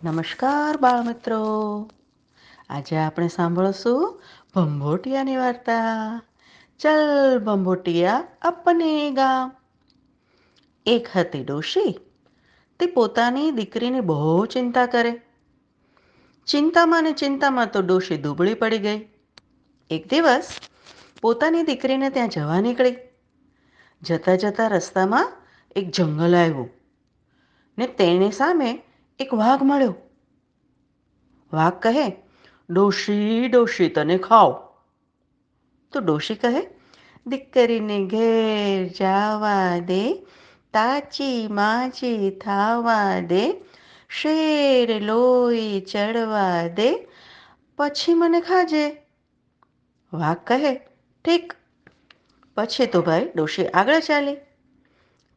નમસ્કાર બાળમિત્રો. આજે આપણે સાંભળશું ભંભોટિયાની વાર્તા. ચલ ભંભોટિયા અપને ગામ. એક હતી ડોશી. તે પોતાની દીકરીની બહુ ચિંતા કરે. ચિંતામાં ને ચિંતામાં તો ડોશી દુબળી પડી ગઈ. એક દિવસ પોતાની દીકરીને ત્યાં જવા નીકળી. જતાં જતાં રસ્તામાં એક જંગલ આવ્યું ને તેની સામે એક વાઘ મળ્યો. વાઘ કહે, ડોશી ડોશી તને ખાઓ. તો ડોશી કહે, દીકરીને ઘેર જાવા દે, તાચી માચી થાવા દે, શેર લોહી ચડવા દે, પછી મને ખાજે. વાઘ કહે, ઠીક. પછી તો ભાઈ ડોશી આગળ ચાલી.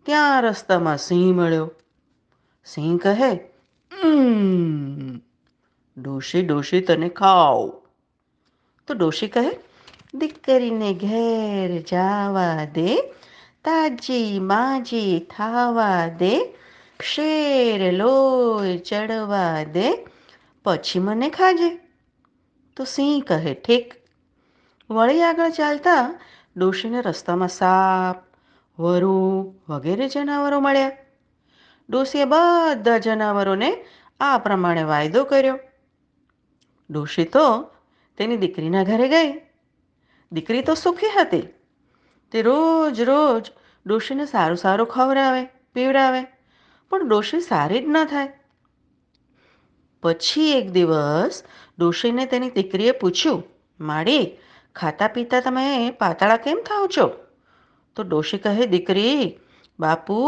ત્યાં રસ્તામાં સિંહ મળ્યો. સિંહ કહે, ડોશી ડોશી તને ખાઓ. તો ડોશી કહે, દીકરીને ઘેર જાવા દે, તાજી માજી થાવા દે, શેર લોહી ચડવા દે, પછી મને ખાજે. તો સિંહ કહે, ઠીક. વળી આગળ ચાલતા ડોશીને રસ્તામાં સાપ, વરુ વગેરે જનાવરો મળ્યા. ડોશીએ બધા જનાવરોને આ પ્રમાણે વાયદો કર્યો. ડોશી તો તેની દીકરીના ઘરે ગઈ. દીકરી તો સુખી હતી. તે રોજ રોજ ડોશીને સારું સારું ખવડાવે પીવડાવે, પણ ડોશી સારી જ ન થાય. પછી એક દિવસ ડોશીને તેની દીકરીએ પૂછ્યું, માડી, ખાતા પીતા તમે પાતળા કેમ થાવ છો? તો ડોશી કહે, દીકરી, બાપુ,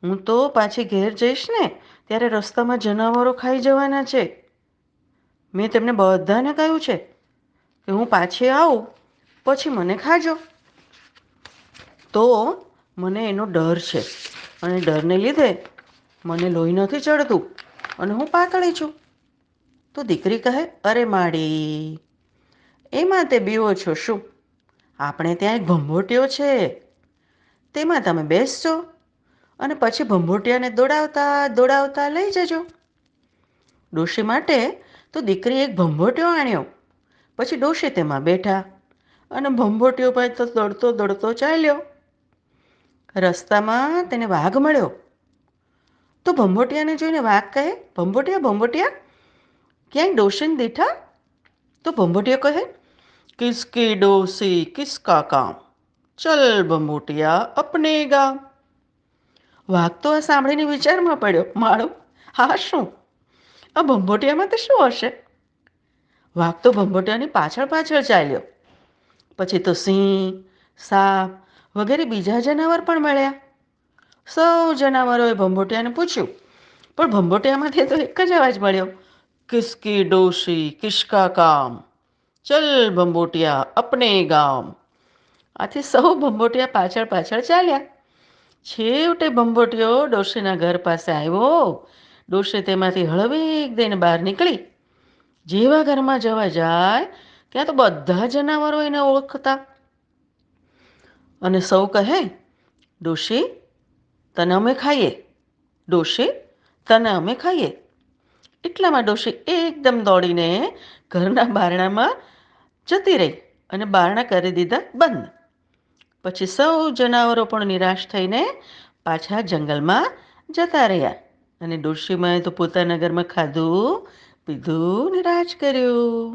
હું તો પાછી ઘેર જઈશ ને ત્યારે રસ્તામાં જનાવરો ખાઈ જવાના છે. મેં તેમને બધાને કહ્યું છે કે હું પાછી આવું પછી મને ખાજો. તો મને એનો ડર છે અને ડરને લીધે મને લોહી નથી ચડતું અને હું પાતળી છું. તો દીકરી કહે, અરે માડી, એમાં તે બીવો છો શું? આપણે ત્યાં એક ભંભોટિયો છે, તેમાં તમે બેસજો અને પછી ભંભોટિયાને દોડાવતા દોડાવતા લઈ જજો. ડોશી માટે તો દીકરી એક ભંભોટિયો આણ્યો. પછી ડોશી તેમાં બેઠા અને ભંભોટિયો પાસે તો દોડતો દોડતો ચાલ્યો. રસ્તામાં તેને વાઘ મળ્યો. તો ભંભોટિયાને જોઈને વાઘ કહે, ભંભોટિયા ભંભોટિયા, ક્યાંય ડોશીને દીઠા? તો ભંભોટિયો કહે, કિસકી ડોસી કિસકા કામ, ચલ ભંભોટિયા અપને ગામ. વાઘ તો આ સાંભળીને વિચારમાં પડ્યો, માળું, હા શું? આ ભંભોટિયામાં તો શું હશે? વાઘ તો ભંભોટિયાની પાછળ પાછળ ચાલ્યો. પછી તો સિંહ, સાપ વગેરે બીજા જનાવર પણ મળ્યા. સૌ જનાવરોએ ભંભોટિયાને પૂછ્યું, પણ ભંભોટિયામાંથી તો એક જ અવાજ મળ્યો, કિસકી ડોશી કિસકા કામ, ચલ ભંભોટિયા અપને ગામ. આથી સૌ ભંભોટિયા પાછળ પાછળ ચાલ્યા. છેવટે ભંભોટિયો ડોશીના ઘર પાસે આવ્યો. ડોશી તેમાંથી હળવેક દઈને બહાર નીકળી. જેવા ઘરમાં જવા જાય ત્યાં તો બધા જનાવરો એને ઓળખતા અને સૌ કહે, ડોશી તને અમે ખાઈએ, ડોશી તને અમે ખાઈએ. એટલામાં ડોશી એકદમ દોડીને ઘરના બારણામાં જતી રહી અને બારણા કરી દીધા બંધ. પછી સૌ જનાવરો પણ નિરાશ થઈને પાછા જંગલમાં જતા રહ્યા અને ડોશીમાએ તો પોતાના ઘરમાં ખાધું પીધું ને રાજ કર્યું.